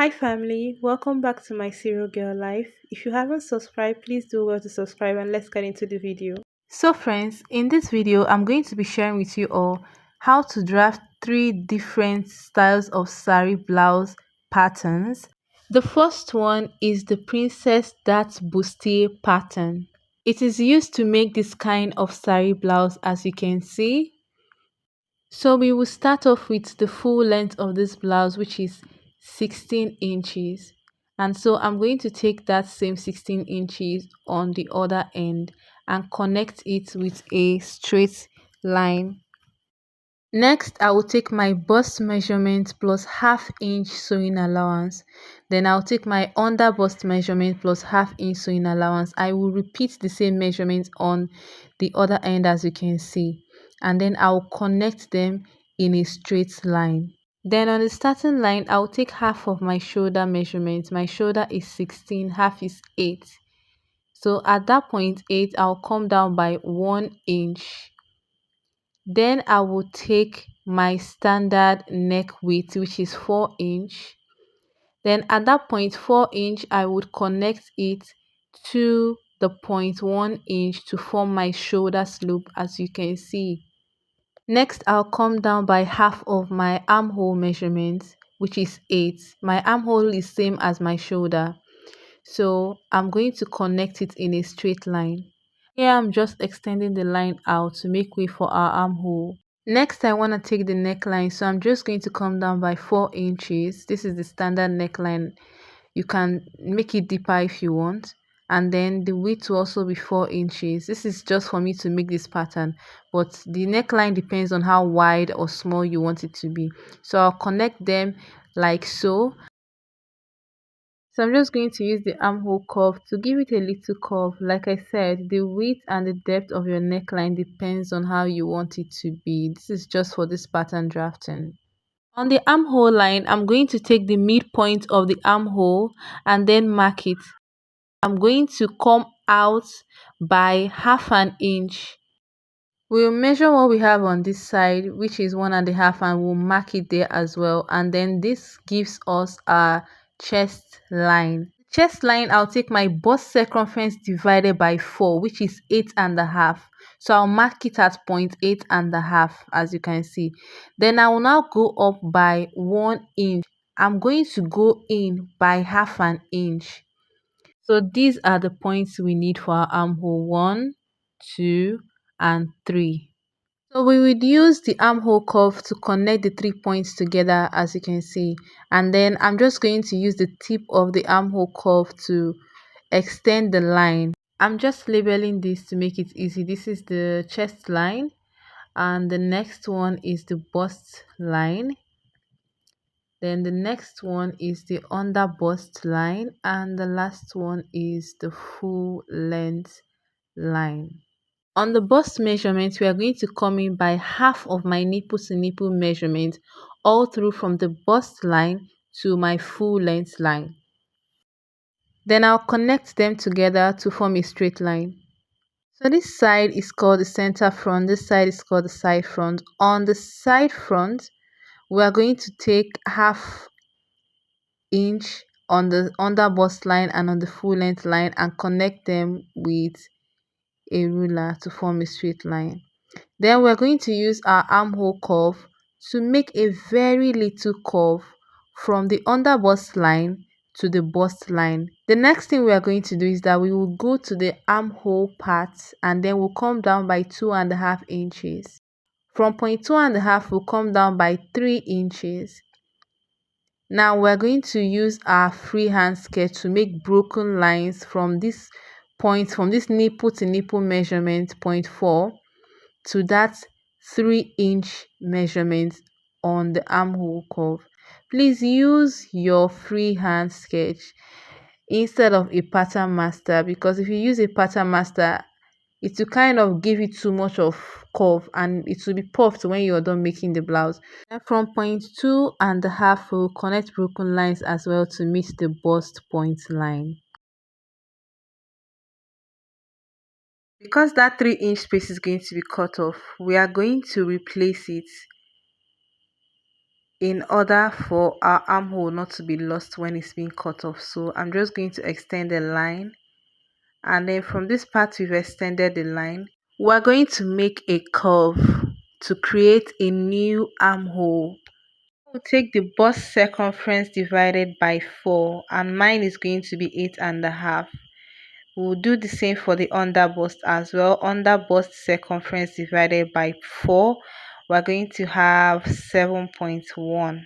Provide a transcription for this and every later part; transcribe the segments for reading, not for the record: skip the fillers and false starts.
Hi family, welcome back to my Serial Girl life. If you haven't subscribed, please do well to subscribe and let's get into the video. So friends, in this video, I'm going to be sharing with you all how to draft three different styles of sari blouse patterns. The first one is the Princess Dart Bustier pattern. It is used to make this kind of sari blouse, as you can see. So we will start off with the full length of this blouse, which is 16 inches. And so I'm going to take that same 16 inches on the other end and connect it with a straight line. Next, I will take my bust measurement plus half-inch sewing allowance. Then I'll take my under bust measurement plus half-inch sewing allowance. I will repeat the same measurement on the other end, as you can see. And then I'll connect them in a straight line. Then on the starting line, I'll take half of my shoulder measurement. My shoulder is 16, half is 8. So at that point 8, I'll come down by 1 inch. Then I will take my standard neck width, which is 4 inch. Then at that point 4 inch, I would connect it to the point 1 inch to form my shoulder slope, as you can see. Next, I'll come down by half of my armhole measurement, which is 8. My armhole is same as my shoulder. So I'm going to connect it in a straight line. Here I'm just extending the line out to make way for our armhole. Next, I want to take the neckline, so I'm just going to come down by 4 inches. This is the standard neckline. You can make it deeper if you want. And then the width will also be 4 inches. This is just for me to make this pattern, but the neckline depends on how wide or small you want it to be. So I'll connect them like so. So I'm just going to use the armhole curve to give it a little curve. Like I said, the width and the depth of your neckline depends on how you want it to be. This is just for this pattern drafting. On the armhole line, I'm going to take the midpoint of the armhole and then mark it. I'm going to come out by half an inch. We'll measure what we have on this side, which is 1.5, and we'll mark it there as well. And then this gives us our chest line. Chest line, I'll take my bust circumference divided by 4, which is 8.5. So I'll mark it at point 8.5, as you can see. Then I will now go up by 1 inch. I'm going to go in by half an inch. So these are the points we need for our armhole: 1, 2, and 3. So we would use the armhole curve to connect the 3 points together, as you can see. And then I'm just going to use the tip of the armhole curve to extend the line. I'm just labeling this to make it easy. This is the chest line, and the next one is the bust line. Then the next one is the under bust line, and the last one is the full length line. On the bust measurement, we are going to come in by half of my nipple to nipple measurement all through from the bust line to my full length line. Then I'll connect them together to form a straight line. So this side is called the center front, this side is called the side front. On the side front, we are going to take half inch on the under bust line and on the full length line and connect them with a ruler to form a straight line. Then we're going to use our armhole curve to make a very little curve from the under bust line to the bust line. The next thing we are going to do is that we will go to the armhole part and then we'll come down by 2.5 inches. From point 2.5, we'll come down by 3 inches. Now we're going to use our freehand sketch to make broken lines from this point, from this nipple to nipple measurement, point 4, to that 3-inch measurement on the armhole curve. Please use your freehand sketch instead of a pattern master, because if you use a pattern master, it will kind of give it too much of curve and it will be puffed when you're done making the blouse. And from point 2.5, we'll connect broken lines as well to meet the bust point line. Because that 3-inch space is going to be cut off, we are going to replace it in order for our armhole not to be lost when it's being cut off. So I'm just going to extend the line, and then from this part we've extended the line, we're going to make a curve to create a new armhole. We'll take the bust circumference divided by 4, and mine is going to be 8.5. We'll do the same for the under bust as well. Under bust circumference divided by 4, we're going to have 7.1.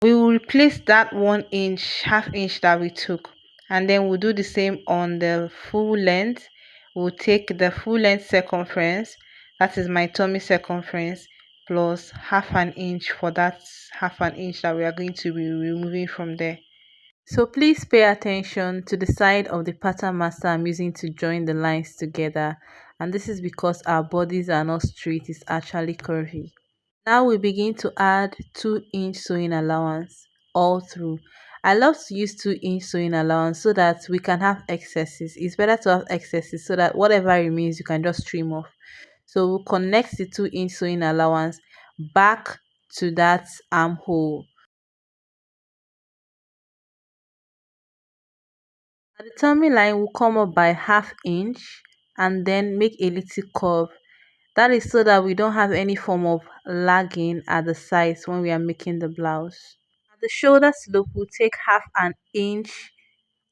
We will replace that 1 inch, half inch that we took, and then we'll do the same on the full length. We'll take the full length circumference, that is my tummy circumference, plus half an inch for that half an inch that we are going to be removing from there. So please pay attention to the side of the pattern master I'm using to join the lines together, and this is because our bodies are not straight, it's actually curvy. Now we begin to add 2-inch sewing allowance all through. I love to use 2-inch sewing allowance so that we can have excesses. It's better to have excesses so that whatever remains you can just trim off. So we'll connect the 2-inch sewing allowance back to that armhole. At the tummy line will come up by half inch and then make a little curve. That is so that we don't have any form of lagging at the sides when we are making the blouse. At the shoulder slope, we'll take half an inch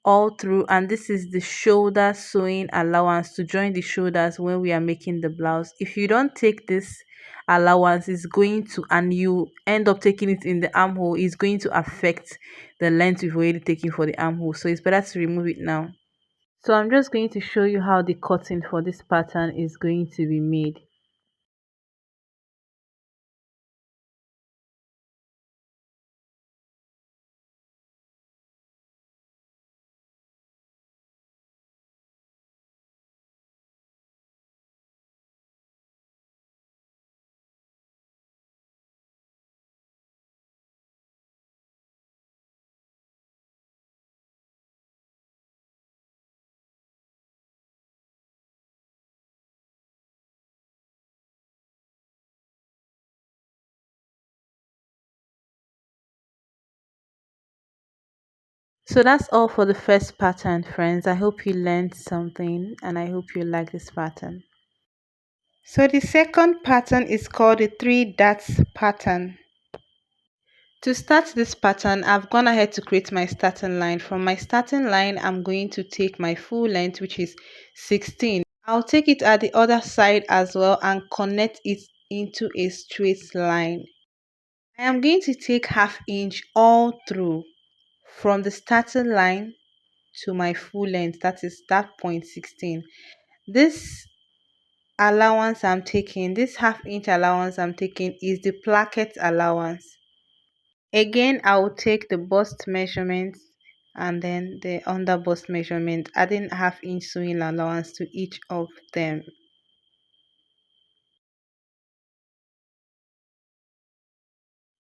all through, and this is the shoulder sewing allowance to join the shoulders when we are making the blouse. If you don't take this allowance, it's going to, and you end up taking it in the armhole, it's going to affect the length we've already taken for the armhole. So it's better to remove it now. So I'm just going to show you how the cutting for this pattern is going to be made. So that's all for the first pattern, friends. I hope you learned something and I hope you like this pattern. So the second pattern is called the 3 dots pattern. To start this pattern, I've gone ahead to create my starting line. From my starting line, I'm going to take my full length, which is 16. I'll take it at the other side as well and connect it into a straight line. I am going to take half inch all through from the starting line to my full length, that is that point 16. This allowance I'm taking, this half inch allowance I'm taking, is the placket allowance. Again, I will take the bust measurement and then the under bust measurement, adding half inch sewing allowance to each of them.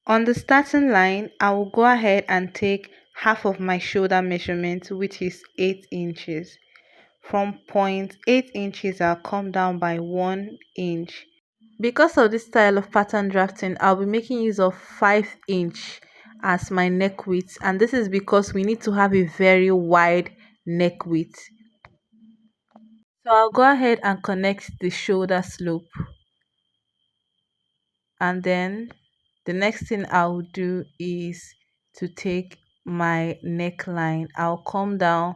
On the starting line, I will go ahead and take half of my shoulder measurement, which is 8 inches. From point 8 inches, I'll come down by 1 inch. Because of this style of pattern drafting, I'll be making use of 5-inch as my neck width, and this is because we need to have a very wide neck width. So I'll go ahead and connect the shoulder slope, and then the next thing I'll do is to take my neckline. I'll come down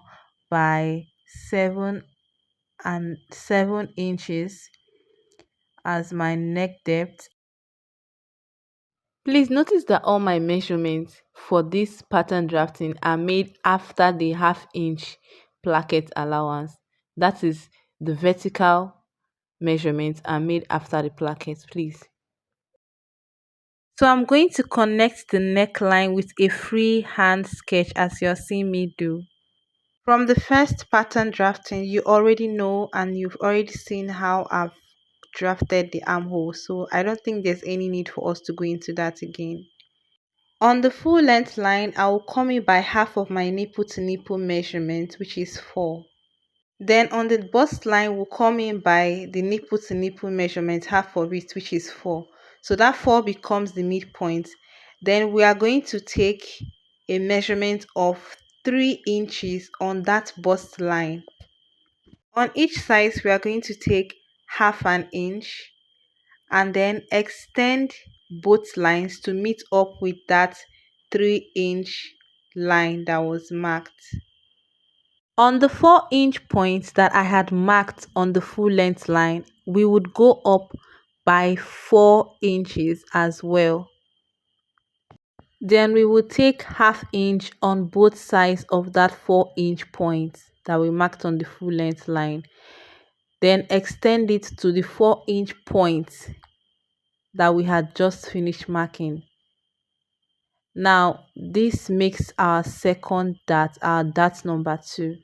by 7 inches as my neck depth. Please notice that all my measurements for this pattern drafting are made after the half-inch placket allowance. That is, the vertical measurements are made after the placket, please. So I'm going to connect the neckline with a freehand sketch as you're seeing me do. From the first pattern drafting, you already know and you've already seen how I've drafted the armhole, so I don't think there's any need for us to go into that again. On the full length line, I will come in by half of my nipple to nipple measurement, which is 4. Then on the bust line, we'll come in by the nipple to nipple measurement, half of it, which is 4. So that 4 becomes the midpoint. Then we are going to take a measurement of 3 inches on that bust line. On each side, we are going to take half an inch and then extend both lines to meet up with that 3-inch line that was marked. On the 4-inch point that I had marked on the full length line, we would go up by 4 inches as well. Then we will take half inch on both sides of that 4-inch point that we marked on the full length line. Then extend it to the 4-inch point that we had just finished marking. Now this makes our second dart, our dart number 2.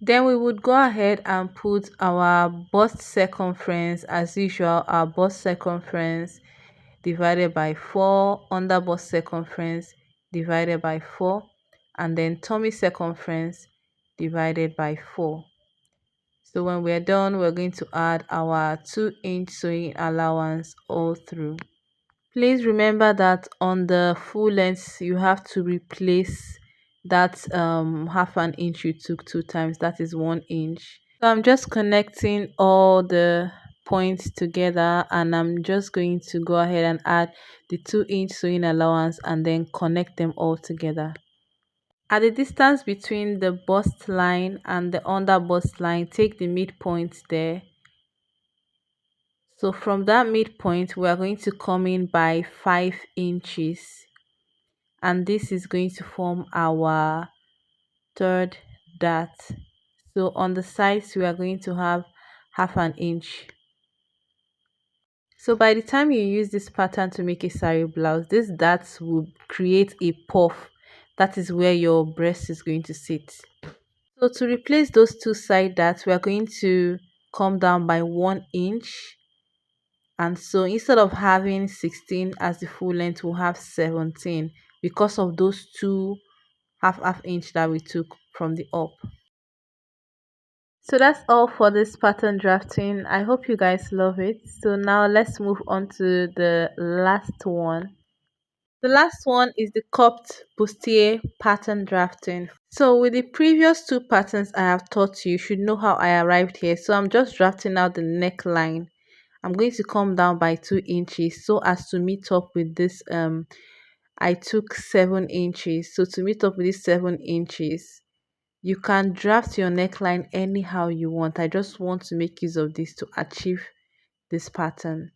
Then we would go ahead and put our bust circumference as usual, our bust circumference divided by 4, under bust circumference divided by 4, and then tummy circumference divided by 4. So when we're done, we're going to add our 2-inch sewing allowance all through. Please remember that on the full length you have to replace that half an inch you took 2 times, that is 1 inch. So I'm just connecting all the points together, and I'm just going to go ahead and add the 2-inch sewing allowance and then connect them all together. At the distance between the bust line and the under bust line, take the midpoint there. So from that midpoint, we are going to come in by 5 inches, and this is going to form our third dart. So on the sides, we are going to have half an inch. So by the time you use this pattern to make a saree blouse, this darts will create a puff. That is where your breast is going to sit. So to replace those two side darts, we are going to come down by 1 inch. And so instead of having 16 as the full length, we'll have 17 because of those two half inch that we took from the up. So that's all for this pattern drafting. I hope you guys love it. So now let's move on to the last one. The last one is the cupped bustier pattern drafting. So with the previous two patterns I have taught you, you should know how I arrived here. So I'm just drafting out the neckline. I'm going to come down by 2 inches so as to meet up with this. I took 7 inches. So to meet up with this 7 inches, you can draft your neckline anyhow you want. I just want to make use of this to achieve this pattern.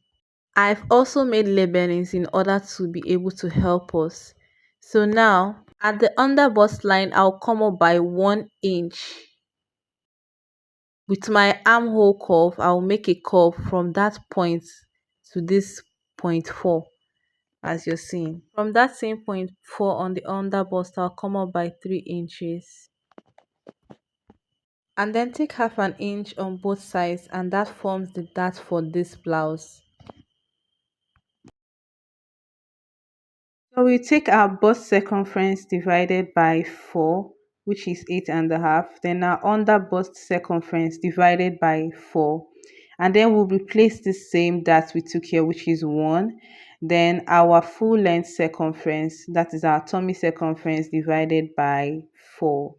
I've also made labelings in order to be able to help us. So now at the under bust line, I'll come up by 1 inch. With my armhole curve, I'll make a curve from that point to this point 4, as you're seeing. From that same point 4 on the under bust, I'll come up by 3 inches. And then take half an inch on both sides, and that forms the dart for this blouse. So we take our bust circumference divided by 4, which is 8.5. Then our under bust circumference divided by 4. And then we'll replace the same that we took here, which is 1. Then our full length circumference, that is our tummy circumference, divided by 4.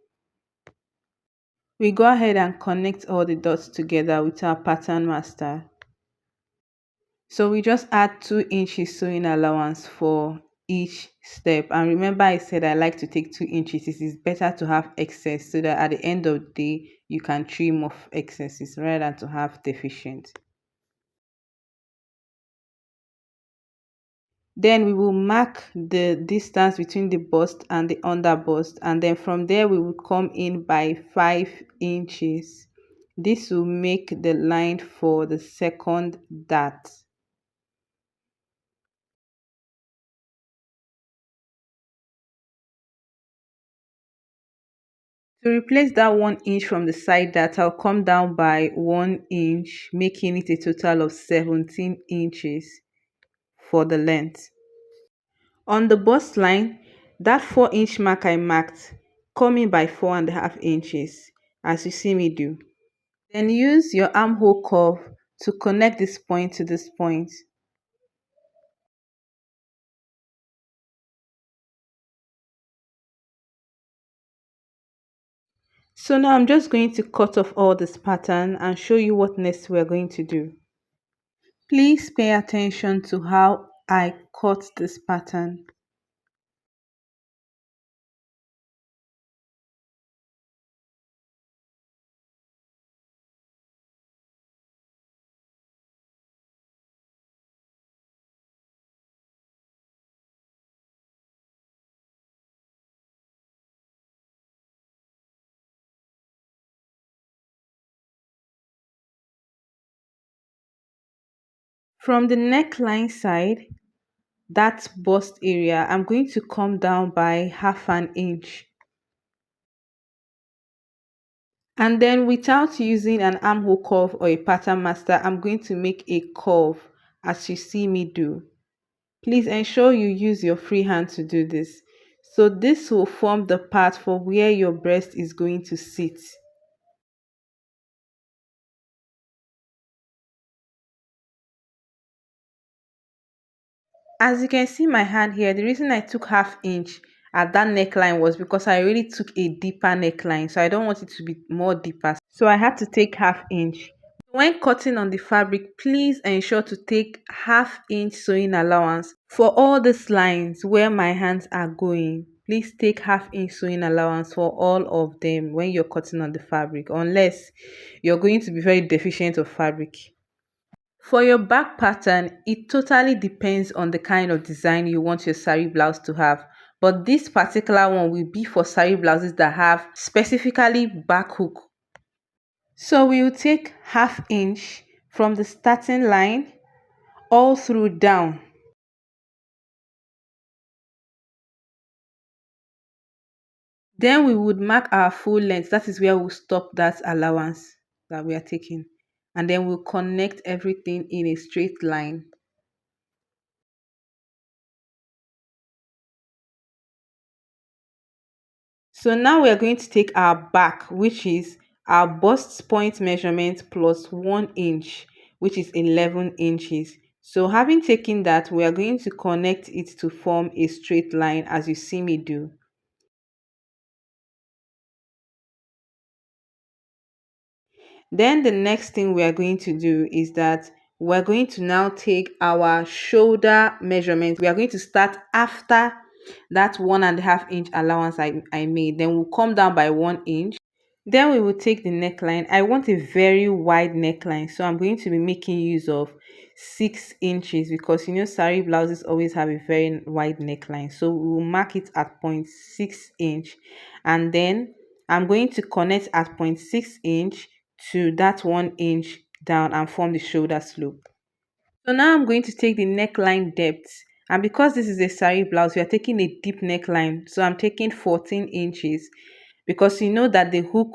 We go ahead and connect all the dots together with our pattern master. So we just add 2 inches sewing allowance for each step. And remember, I said I like to take 2 inches. It is better to have excess so that at the end of the day you can trim off excesses rather than to have deficient. Then we will mark the distance between the bust and the under bust, and then from there we will come in by 5 inches. This will make the line for the second dart. To replace that 1 inch from the side dart, I'll come down by 1 inch, making it a total of 17 inches for the length. On the bust line, that 4-inch mark I marked, come in by 4.5 inches, as you see me do. Then use your armhole curve to connect this point to this point. So now I'm just going to cut off all this pattern and show you what next we're going to do. Please pay attention to how I cut this pattern. From the neckline side, that bust area, I'm going to come down by half an inch. And then without using an armhole curve or a pattern master, I'm going to make a curve as you see me do. Please ensure you use your free hand to do this. So this will form the part for where your breast is going to sit. As you can see my hand here, the reason I took half inch at that neckline was because I really took a deeper neckline. So I don't want it to be more deeper. So I had to take half inch. When cutting on the fabric, please ensure to take half inch sewing allowance. For all these lines where my hands are going, please take half inch sewing allowance for all of them when you're cutting on the fabric, unless you're going to be very deficient of fabric. For your back pattern, it totally depends on the kind of design you want your saree blouse to have. But this particular one will be for saree blouses that have specifically back hook. So we'll take half inch from the starting line all through down. Then we would mark our full length. That is where we'll stop that allowance that we are taking. And then we'll connect everything in a straight line. So now we are going to take our back, which is our bust point measurement plus 1 inch, which is 11 inches. So having taken that, we are going to connect it to form a straight line as you see me do. Then the next thing we are going to do is that we're going to now take our shoulder measurement. We are going to start after that 1.5 inch allowance I made. Then we'll come down by 1 inch. Then we will take the neckline. I want a very wide neckline, so I'm going to be making use of 6 inches because you know saree blouses always have a very wide neckline. So we will mark it at 0.6 inch, and then I'm going to connect at 0.6 inch to that 1 inch down and form the shoulder slope. So now I'm going to take the neckline depth, and because this is a saree blouse, we are taking a deep neckline. So I'm taking 14 inches because you know that the hook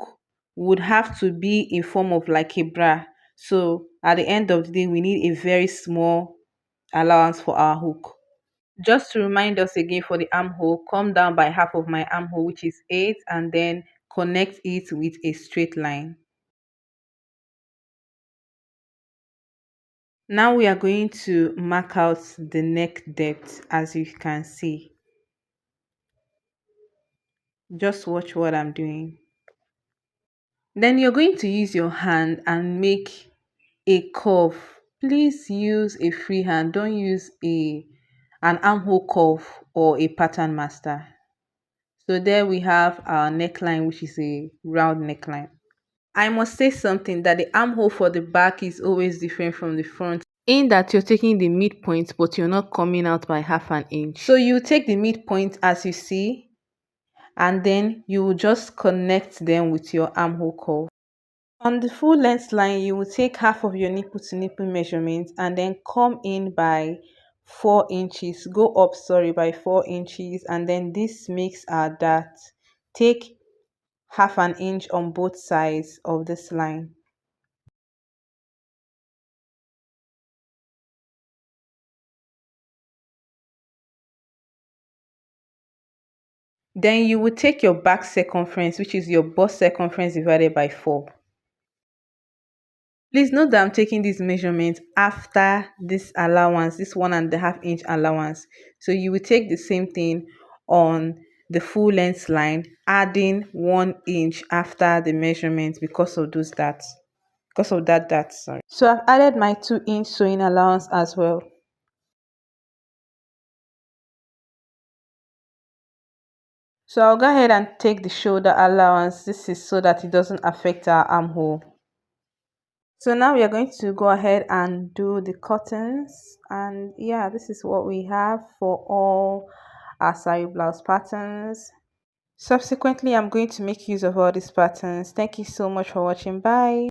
would have to be in form of like a bra. So at the end of the day, we need a very small allowance for our hook. Just to remind us again, for the armhole, come down by half of my armhole, which is 8, and then connect it with a straight line. Now we are going to mark out the neck depth. As you can see, just watch what I'm doing. Then you're going to use your hand and make a curve. Please use a free hand, don't use an armhole curve or a pattern master. So there we have our neckline, which is a round neckline. I must say something, that the armhole for the back is always different from the front, in that you're taking the midpoint but you're not coming out by half an inch. So you take the midpoint as you see, and then you will just connect them with your armhole curve. On the full length line, you will take half of your nipple to nipple measurement and then come in by 4 inches, go up, sorry, by 4 inches, and then this makes our dart. Take half an inch on both sides of this line. Then you will take your back circumference, which is your bust circumference divided by 4. Please note that I'm taking this measurement after this allowance, this 1.5 inch allowance. So you will take the same thing on the full length line, adding 1 inch after the measurement because of that, sorry. So I've added my 2 inch sewing allowance as well. So I'll go ahead and take the shoulder allowance. This is so that it doesn't affect our armhole. So now we are going to go ahead and do the curtains, and yeah, this is what we have for all our saree blouse patterns. Subsequently, I'm going to make use of all these patterns. Thank you so much for watching. Bye.